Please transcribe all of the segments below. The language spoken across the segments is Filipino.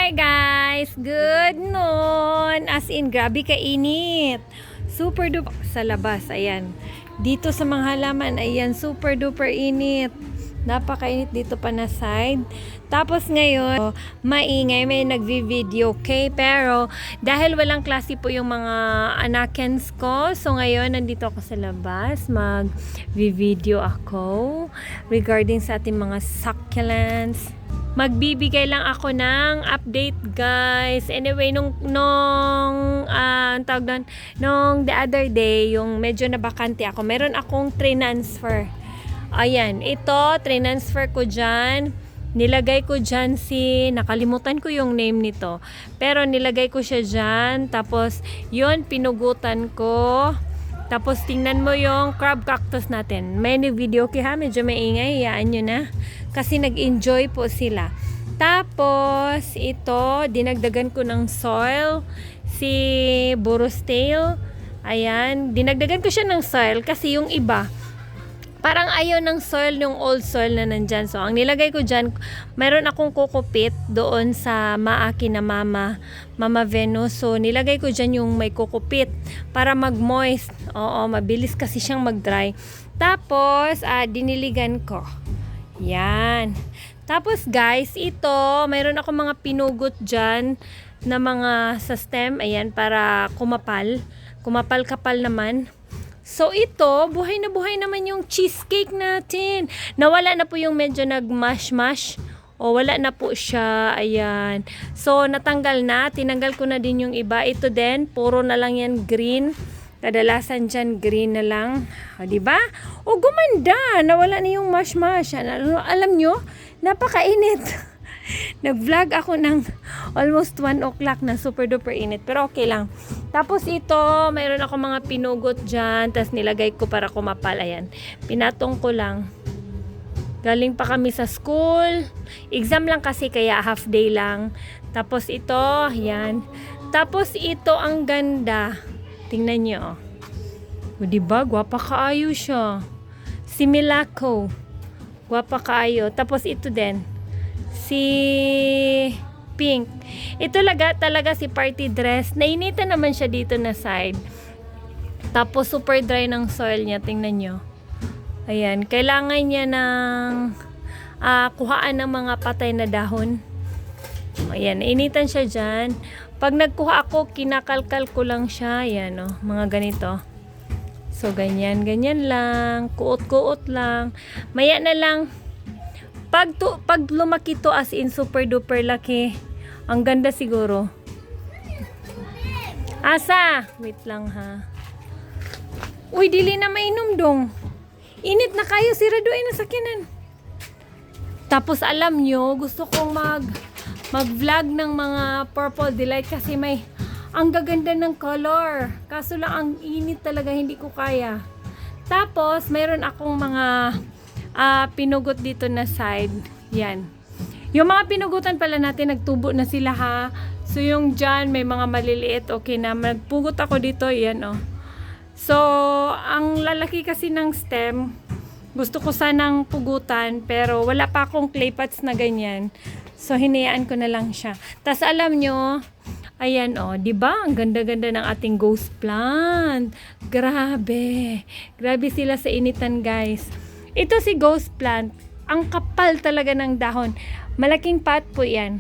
Hi guys! Good noon! As in, grabe kainit. Super duper sa labas, ayan. Dito sa mga halaman, ayan, super duper init. Napakainit dito pa na side. Tapos ngayon, maingay, may nagvi-video, okay? Pero, dahil walang klase po yung mga anakens ko, so ngayon, nandito ako sa labas, mag-video ako regarding sa ating mga succulents. Magbibigay lang ako ng update, guys. Anyway, nung tawag doon, nung the other day, yung medyo nabakante ako, meron akong transfer. Ayan, ito, transfer ko dyan. Nilagay ko dyan nakalimutan ko yung name nito. Pero nilagay ko siya dyan. Tapos, yun, pinugutan ko. Tapos, tingnan mo yung crab cactus natin. May video ha, medyo maingay. Hayaan nyo na. Kasi nag-enjoy po sila. Tapos, ito, dinagdagan ko ng soil. Si Burro's Tail. Ayan, dinagdagan ko siya ng soil kasi yung iba, parang ayaw ng soil, yung old soil na nandyan. So, ang nilagay ko dyan, mayroon akong kukupit doon sa maaki na Mama Venus. So, nilagay ko dyan yung may kukupit para mag-moist. Oo, mabilis kasi siyang mag-dry. Tapos, diniligan ko. Yan. Tapos, guys, ito, mayroon ako mga pinugot dyan na mga sa stem. Ayan, para kumapal. Kumapal-kapal naman. So, ito, buhay na buhay naman yung cheesecake natin. Nawala na po yung medyo nag-mash-mash. O, wala na po siya. Ayan. So, natanggal na. Tinanggal ko na din yung iba. Ito din, puro na lang yan green. Kadalasan dyan, green na lang. O, diba? O, gumanda. Nawala na yung mash-mash. Alam nyo, napakainit. Nag-vlog ako ng almost 1 o'clock na super duper init. Pero okay lang. Tapos ito, mayroon ako mga pinugot dyan. Tapos nilagay ko para kumapal. Ayan. Pinatong ko lang. Galing pa kami sa school. Exam lang kasi kaya half day lang. Tapos ito, ayan. Tapos ito, ang ganda. Tingnan nyo. O diba? Gwapa kaayo siya. Si Milako. Gwapa kaayo. Tapos ito din. Si Pink. Ito talaga si party dress. Nainitan naman siya dito na side. Tapos super dry ng soil niya. Tingnan nyo. Ayan. Kailangan niya ng kuhaan ng mga patay na dahon. Ayan. Nainitan siya dyan. Pag nagkuha ako, kinakalkal ko lang siya. Ayan o. Mga ganito. So, ganyan. Ganyan lang. Kuot-kuot lang. Maya na lang. Pag lumaki to as in super duper laki, ang ganda siguro. Asa? Wait lang ha. Uy, dili na mainom dong. Init na kayo, siraduin na sakinan. Tapos alam nyo, gusto kong mag-vlog ng mga purple delight kasi ang gaganda ng color. Kaso lang ang init talaga, hindi ko kaya. Tapos mayroon akong mga pinugot dito na side. Yan. Yung mga pinugutan pala natin, nagtubo na sila ha. So, yung dyan, may mga maliliit. Okay na. Nagpugot ako dito. Yan oh. So, ang lalaki kasi ng stem, gusto ko sanang pugutan, pero wala pa akong clay pots na ganyan. So, hinayaan ko na lang siya. Tapos, alam nyo, ayan oh, di ba? Ang ganda-ganda ng ating ghost plant. Grabe. Grabe sila sa initan, guys. Ito si ghost plant. Ang kapal talaga ng dahon. Malaking pot po yan.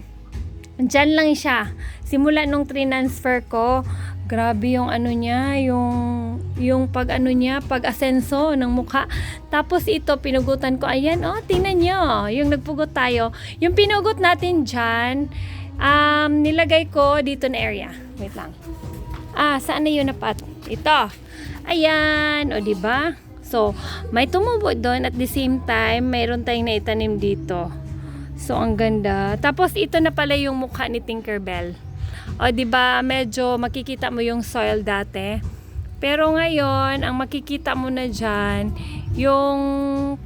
Diyan lang siya. Simula nung transfer ko, grabe yung ano niya, yung pag ano niya, pag asenso ng mukha. Tapos ito, pinugutan ko. Ayan, oh, tingnan nyo. Yung nagpugot tayo. Yung pinugot natin dyan, nilagay ko dito na area. Wait lang. Saan na yun na pot? Ito. Ayan, o diba? So, may tumubo doon at the same time, mayroon tayong naitanim dito. So, ang ganda. Tapos, ito na pala yung mukha ni Tinkerbell. O, diba, medyo makikita mo yung soil dati. Pero ngayon, ang makikita mo na dyan, yung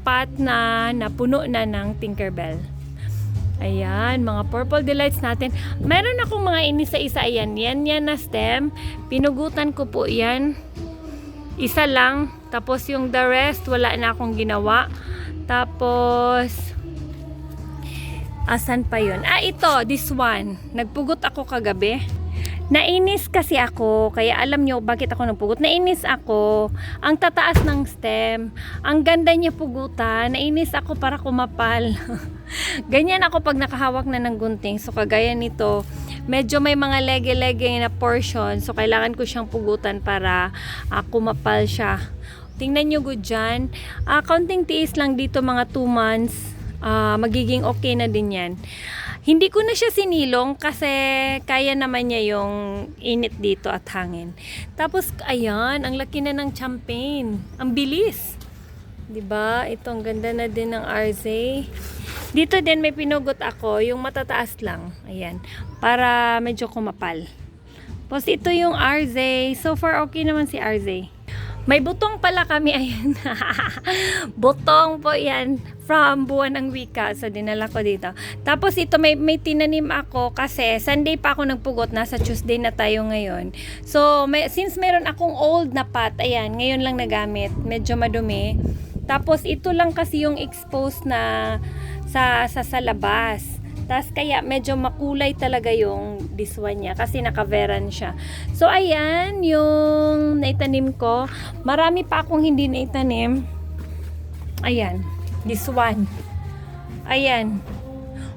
pot na puno na ng Tinkerbell. Ayan, mga purple delights natin. Meron akong mga inisa-isa. Ayan, yan na stem. Pinugutan ko po yan. Isa lang. Tapos yung the rest, wala na akong ginawa. Tapos, Asan pa yun? Ito, this one. Nagpugot ako kagabi. Nainis kasi ako, kaya alam nyo bakit ako nagpugot. Nainis ako, ang tataas ng stem, ang ganda niya pugutan, nainis ako para kumapal. Ganyan ako pag nakahawak na ng gunting. So kagaya nito, medyo may mga lege-lege na portion, so kailangan ko siyang pugutan para kumapal siya. Tingnan nyo good dyan. Counting tiis lang dito, mga 2 months. Magiging okay na din yan. Hindi ko na siya sinilong kasi kaya naman niya yung init dito at hangin. Tapos, ayan, ang laki na ng champagne. Ang bilis. 'Di ba? Ito, ang ganda na din ng RZ. Dito din may pinugot ako, yung matataas lang. Ayan, para medyo kumapal. Tapos, ito yung RZ. So far, okay naman si RZ. May butong pala kami, ayan. Butong po yan from Buwan ng Wika. So, dinala ko dito. Tapos, ito may tinanim ako kasi Sunday pa ako nagpugot. Nasa Tuesday na tayo ngayon. So, since meron akong old na pot, ayan, ngayon lang nagamit. Medyo madumi. Tapos, ito lang kasi yung exposed na sa labas. Tas kaya medyo makulay talaga yung this one niya kasi nakaveran siya. So ayan yung naitanim ko. Marami pa akong hindi naitanim. Ayan, this one. Ayan.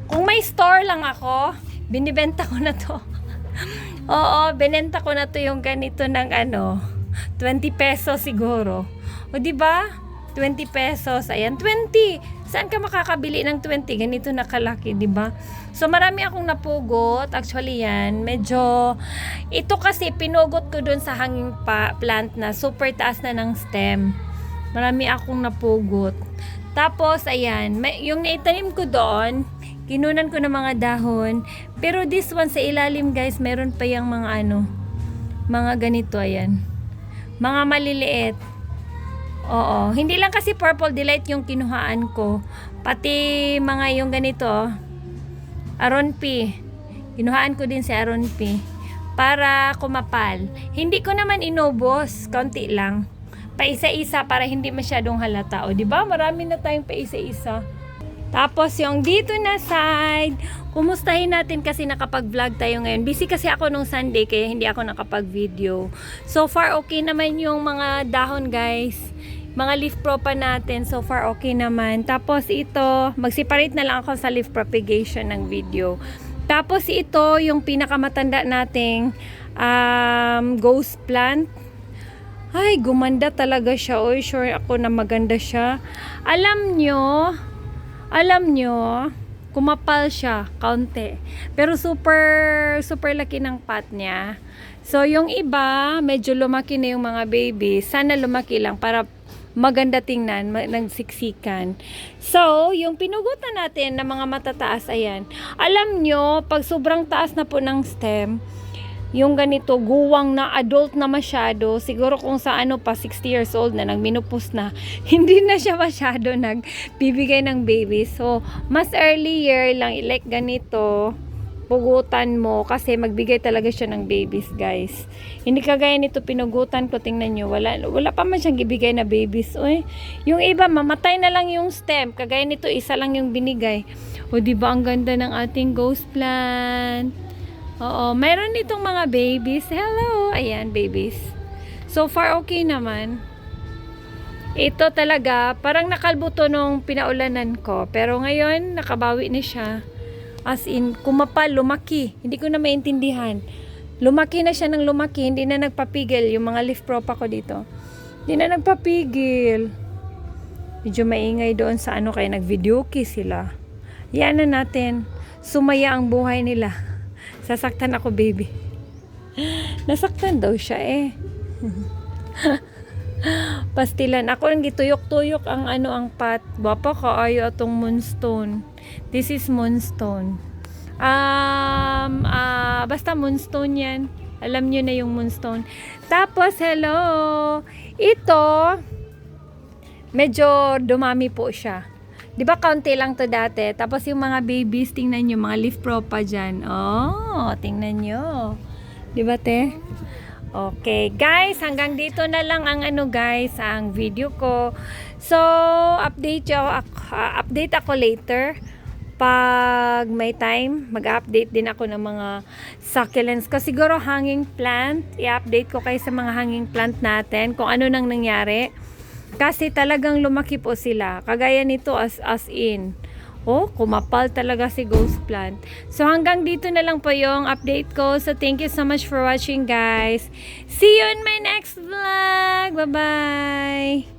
Kung may store lang ako, binibenta ko na to. Oo, binenta ko na to yung ganito ng 20 pesos siguro. O di ba? 20 pesos. Ayan, 20. Saan ka makakabili ng 20? Ganito na kalaki, di ba? So, marami akong napugot. Actually, yan. Medyo, ito kasi, pinugot ko dun sa hanging plant na super taas na ng stem. Marami akong napugot. Tapos, ayan. Yung naitanim ko doon, kinunan ko ng mga dahon. Pero this one, sa ilalim, guys, meron pa yung mga mga ganito, ayan. Mga maliliit. Oo, hindi lang kasi Purple Delight yung kinuhaan ko. Pati mga yung ganito, Aron P. Kinuhaan ko din si Aron P. Para kumapal. Hindi ko naman inubos, konti lang. Paisa-isa para hindi masyadong halata. O, di ba? Marami na tayong paisa-isa. Tapos yung dito na side, kumustahin natin kasi nakapag-vlog tayo ngayon. Busy kasi ako nung Sunday kaya hindi ako nakapag-video. So far okay naman yung mga dahon, guys. Mga leaf propa natin, so far okay naman. Tapos ito, mag-separate na lang ako sa leaf propagation ng video. Tapos ito, yung pinakamatanda nating ghost plant. Ay, gumanda talaga siya. Oy, sure ako na maganda siya. Alam nyo, kumapal siya, kaunti. Pero super laki ng pot niya. So, yung iba, medyo lumaki na yung mga baby. Sana lumaki lang para maganda tingnan, nagsiksikan. So, yung pinugutan natin na mga matataas, ayan. Alam nyo, pag sobrang taas na po ng stem, yung ganito, guwang na, adult na masyado, siguro kung sa pa, 60 years old na, nagminupos na, hindi na siya masyado nagbibigay ng baby. So, mas earlier lang, like ganito, pugutan mo kasi magbigay talaga siya ng babies, guys. Hindi kagaya nito pinugutan ko, tingnan nyo, wala pa man siyang ibigay na babies. Uy, yung iba mamatay na lang yung stem, kagaya nito isa lang yung binigay. O di ba ang ganda ng ating ghost plant? Oo, mayroon ditong mga babies. Hello, ayan, babies. So far okay naman. Ito talaga parang nakalbuto nung pinaulanan ko, pero ngayon nakabawi na siya. As in, kumapal, lumaki. Hindi ko na maintindihan. Lumaki na siya ng lumaki. Hindi na nagpapigil yung mga leaf propa ko dito. Hindi na nagpapigil. Medyo maingay doon sa kaya nag-videoke sila. Yan na natin. Sumaya ang buhay nila. Sasaktan ako, baby. Nasaktan daw siya Pastilan. Ako ang gituyok-tuyok ang ang pot. Bapa kaayo atong moonstone. This is moonstone. Basta moonstone yan. Alam nyo na yung moonstone. Tapos, hello. Ito, medyo dumami po siya. Diba, kaunti lang to dati. Tapos yung mga babies, tingnan nyo, mga leaf propa dyan. Oh, tingnan nyo. Diba, te? Okay, guys, hanggang dito na lang ang guys, ang video ko. So, update ako later pag may time, mag-update din ako ng mga succulents ko. Siguro hanging plant, i-update ko kayo sa mga hanging plant natin, kung ano nang nangyari. Kasi talagang lumaki po sila. Kagaya nito as in. Oh, kumapal talaga si ghost plant. So hanggang dito na lang po yung update ko. So thank you so much for watching, guys. See you in my next vlog. Bye-bye.